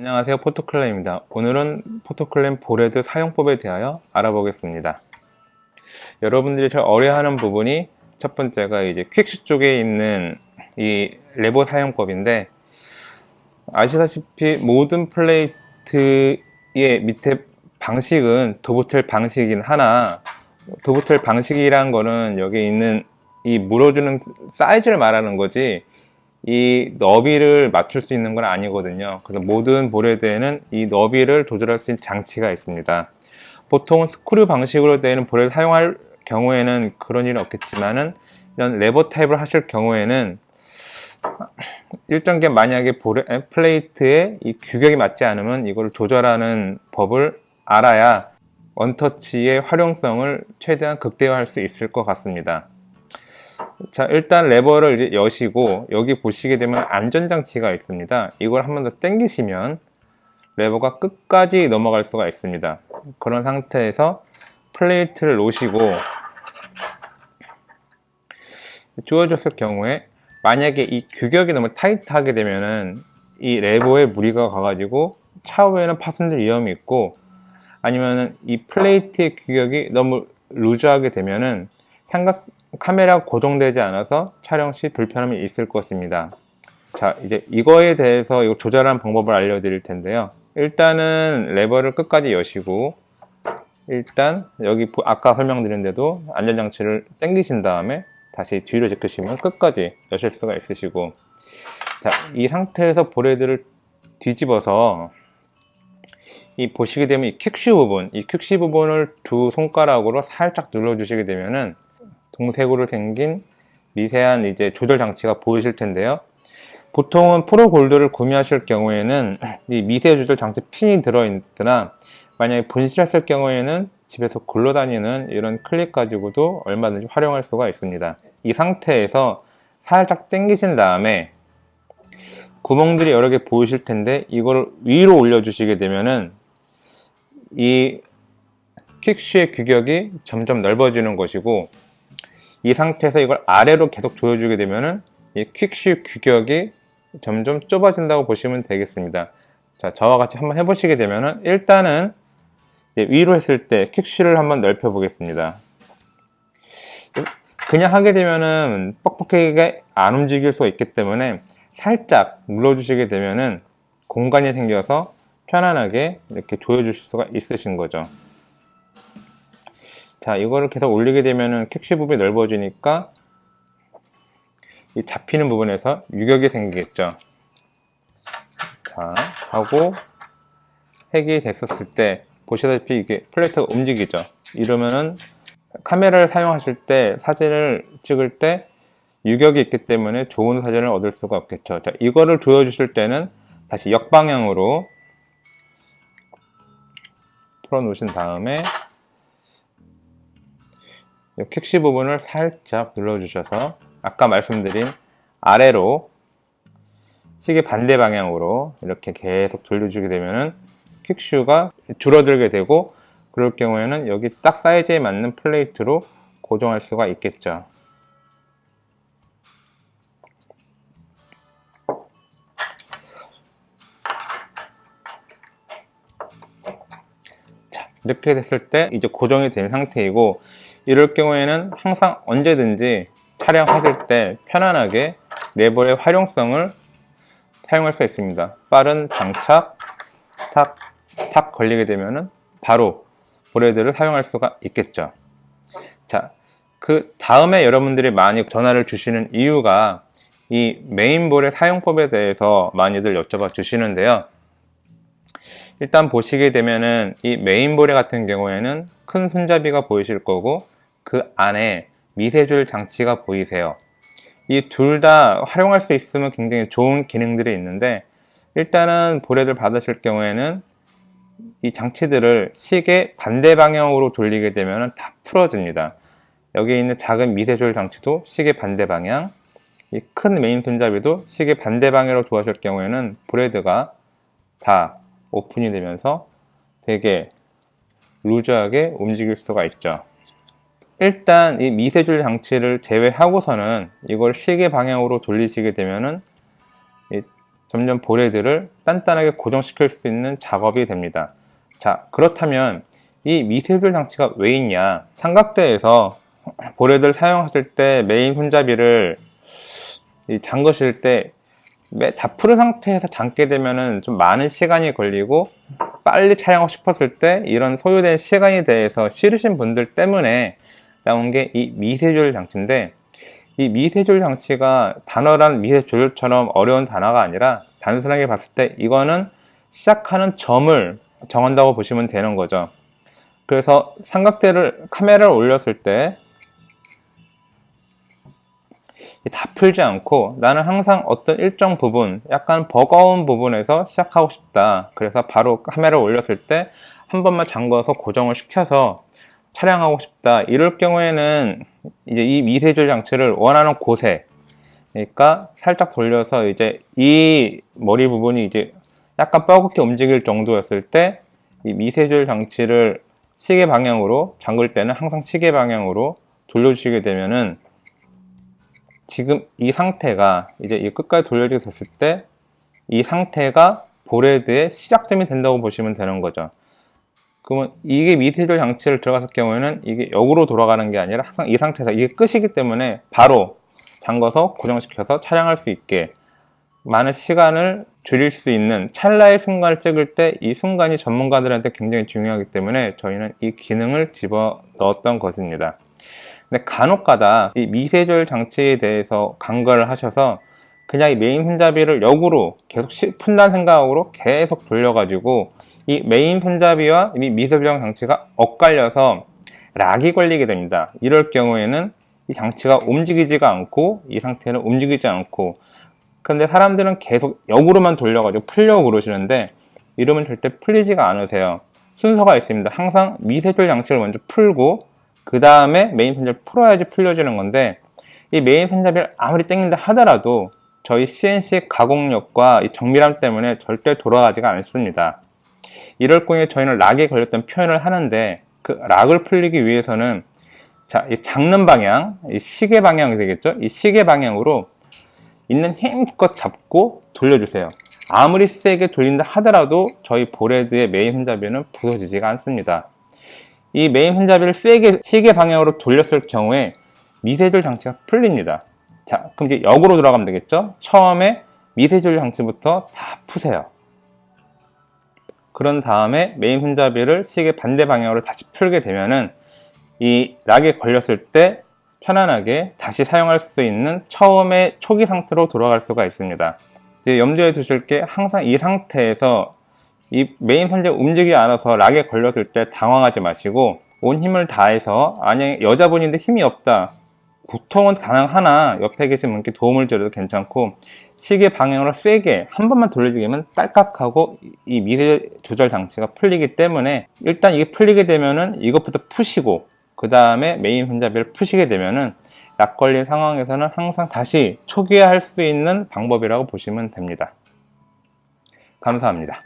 안녕하세요, 포토클램입니다. 오늘은 포토클램 보레드 사용법에 대하여 알아보겠습니다. 여러분들이 잘 어려워하는 부분이 첫 번째가 이제 퀵슈 쪽에 있는 이 레버 사용법인데, 아시다시피 모든 플레이트의 밑에 방식은 도브텔 방식이긴 하나, 도브텔 방식이란 거는 여기 있는 이 물어주는 사이즈를 말하는 거지, 이 너비를 맞출 수 있는 건 아니거든요. 그래서 모든 보레드에는 이 너비를 조절할 수 있는 장치가 있습니다. 보통은 스크류 방식으로 되는 보레를 사용할 경우에는 그런 일은 없겠지만은, 이런 레버 타입을 하실 경우에는 일정 기간 만약에 플레이트에 이 규격이 맞지 않으면 이걸 조절하는 법을 알아야 원터치의 활용성을 최대한 극대화할 수 있을 것 같습니다. 자, 일단 레버를 이제 여시고, 여기 보시게 되면 안전장치가 있습니다. 이걸 한 번 더 당기시면 레버가 끝까지 넘어갈 수가 있습니다. 그런 상태에서 플레이트를 놓으시고 주어졌을 경우에, 만약에 이 규격이 너무 타이트하게 되면은 이 레버에 무리가 가가지고 차후에는 파손될 위험이 있고, 아니면은 이 플레이트의 규격이 너무 루즈하게 되면은 카메라가 고정되지 않아서 촬영 시 불편함이 있을 것입니다. 자, 이제 이거에 대해서 이거 조절하는 방법을 알려드릴 텐데요. 일단은 레버를 끝까지 여시고, 일단 여기 아까 설명드린 대로 안전장치를 당기신 다음에 다시 뒤로 제끼시면 끝까지 여실 수가 있으시고, 자, 이 상태에서 보레드를 뒤집어서 이 보시게 되면 이 퀵시 부분을 두 손가락으로 살짝 눌러주시게 되면은 동색으로 생긴 미세한 이제 조절 장치가 보이실 텐데요. 보통은 프로 골드를 구매하실 경우에는 이 미세 조절 장치 핀이 들어있으나, 만약에 분실했을 경우에는 집에서 굴러다니는 이런 클립 가지고도 얼마든지 활용할 수가 있습니다. 이 상태에서 살짝 당기신 다음에 구멍들이 여러 개 보이실 텐데, 이걸 위로 올려주시게 되면은 이 퀵슈의 규격이 점점 넓어지는 것이고, 이 상태에서 이걸 아래로 계속 조여주게 되면은 이 퀵슈 규격이 점점 좁아진다고 보시면 되겠습니다. 자, 저와 같이 한번 해보시게 되면은, 일단은 위로 했을 때 퀵슈를 한번 넓혀 보겠습니다. 그냥 하게 되면은 뻑뻑하게 안 움직일 수가 있기 때문에 살짝 눌러주시게 되면은 공간이 생겨서 편안하게 이렇게 조여주실 수가 있으신 거죠. 자, 이거를 계속 올리게 되면은 퀵슈 부분이 넓어지니까 이 잡히는 부분에서 유격이 생기겠죠. 자, 하고 색이 됐었을 때 보시다시피 이게 플레이트가 움직이죠. 이러면은 카메라를 사용하실 때, 사진을 찍을 때 유격이 있기 때문에 좋은 사진을 얻을 수가 없겠죠. 자, 이거를 조여주실 때는 다시 역방향으로 풀어 놓으신 다음에 이 퀵시 부분을 살짝 눌러주셔서 아까 말씀드린 아래로 시계 반대 방향으로 이렇게 계속 돌려주게 되면은 퀵슈가 줄어들게 되고, 그럴 경우에는 여기 딱 사이즈에 맞는 플레이트로 고정할 수가 있겠죠. 자, 이렇게 됐을 때 이제 고정이 된 상태이고, 이럴 경우에는 항상 언제든지 촬영하실 때 편안하게 레버의 활용성을 사용할 수 있습니다. 빠른 장착, 탁 걸리게 되면은 바로 보레드를 사용할 수가 있겠죠. 자, 그 다음에 여러분들이 많이 전화를 주시는 이유가 이 메인볼의 사용법에 대해서 많이들 여쭤봐 주시는데요. 일단 보시게 되면은 이 메인볼의 같은 경우에는 큰 손잡이가 보이실 거고, 그 안에 미세줄 장치가 보이세요. 이 둘 다 활용할 수 있으면 굉장히 좋은 기능들이 있는데, 일단은 보레드를 받으실 경우에는 이 장치들을 시계 반대 방향으로 돌리게 되면 다 풀어집니다. 여기 있는 작은 미세조절 장치도 시계 반대 방향, 이 큰 메인 손잡이도 시계 반대 방향으로 두었을 경우에는 보레드가 다 오픈이 되면서 되게 루즈하게 움직일 수가 있죠. 일단 이 미세조절 장치를 제외하고서는 이걸 시계 방향으로 돌리시게 되면은 점점 보레들을 단단하게 고정시킬 수 있는 작업이 됩니다. 자, 그렇다면 이 미세조절 장치가 왜 있냐? 삼각대에서 보레들 사용하실 때 메인 손잡이를 잠그실 때 다 푸른 상태에서 잠게 되면은 좀 많은 시간이 걸리고 빨리 촬영하고 싶었을 때 이런 소요된 시간에 대해서 싫으신 분들 때문에 나온 게 이 미세조절 장치인데, 이 미세조절 장치가 단어란 미세조절처럼 어려운 단어가 아니라 단순하게 봤을 때 이거는 시작하는 점을 정한다고 보시면 되는 거죠. 그래서 삼각대를 카메라를 올렸을 때 다 풀지 않고 나는 항상 어떤 일정 부분, 약간 버거운 부분에서 시작하고 싶다. 그래서 바로 카메라를 올렸을 때 한 번만 잠궈서 고정을 시켜서 촬영하고 싶다. 이럴 경우에는 이제 이 미세조절 장치를 원하는 곳에, 그러니까 살짝 돌려서 이제 이 머리 부분이 이제 약간 뻐겋게 움직일 정도였을 때 이 미세조절 장치를 시계 방향으로 잠글 때는 항상 시계 방향으로 돌려주시게 되면은 지금 이 상태가 이제 이 끝까지 돌려지게 됐을 때 이 상태가 보레드의 시작점이 된다고 보시면 되는 거죠. 그러면 이게 미세조절 장치를 들어갔을 경우에는 이게 역으로 돌아가는 게 아니라 항상 이 상태에서 이게 끝이기 때문에 바로 잠궈서 고정시켜서 촬영할 수 있게 많은 시간을 줄일 수 있는 찰나의 순간을 찍을 때 이 순간이 전문가들한테 굉장히 중요하기 때문에 저희는 이 기능을 집어 넣었던 것입니다. 근데 간혹가다 이 미세조절 장치에 대해서 간과를 하셔서 그냥 이 메인 손잡이를 역으로 계속 푼다는 생각으로 계속 돌려가지고 이 메인 손잡이와 이 미세조절 장치가 엇갈려서 락이 걸리게 됩니다. 이럴 경우에는 이 장치가 움직이지가 않고 이 상태는 움직이지 않고, 근데 사람들은 계속 역으로만 돌려가지고 풀려고 그러시는데 이러면 절대 풀리지가 않으세요. 순서가 있습니다. 항상 미세조절 장치를 먼저 풀고 그 다음에 메인 손잡이를 풀어야지 풀려지는 건데, 이 메인 손잡이를 아무리 당긴다 하더라도 저희 CNC 가공력과 이 정밀함 때문에 절대 돌아가지가 않습니다. 이럴 경우에 저희는 락에 걸렸던 표현을 하는데, 그 락을 풀리기 위해서는 자, 이 잡는 방향, 이 시계 방향이 되겠죠? 이 시계 방향으로 있는 힘껏 잡고 돌려주세요. 아무리 세게 돌린다 하더라도 저희 보레드의 메인 손잡이는 부서지지가 않습니다. 이 메인 손잡이를 세게 시계 방향으로 돌렸을 경우에 미세조절 장치가 풀립니다. 자, 그럼 이제 역으로 돌아가면 되겠죠? 처음에 미세조절 장치부터 다 푸세요. 그런 다음에 메인 손잡이를 시계 반대 방향으로 다시 풀게 되면은 이 락에 걸렸을 때 편안하게 다시 사용할 수 있는 처음의 초기 상태로 돌아갈 수가 있습니다. 이제 염두에 두실 게, 항상 이 상태에서 이 메인 손잡이 움직이지 않아서 락에 걸렸을 때 당황하지 마시고 온 힘을 다해서, 만약에 여자분인데 힘이 없다, 보통은 가능하나 옆에 계신 분께 도움을 드려도 괜찮고 시계 방향으로 세게 한 번만 돌려주게 되면 딸깍하고 이 미세 조절 장치가 풀리기 때문에, 일단 이게 풀리게 되면은 이것부터 푸시고 그 다음에 메인 손잡이를 푸시게 되면은 락 걸린 상황에서는 항상 다시 초기화할 수 있는 방법이라고 보시면 됩니다. 감사합니다.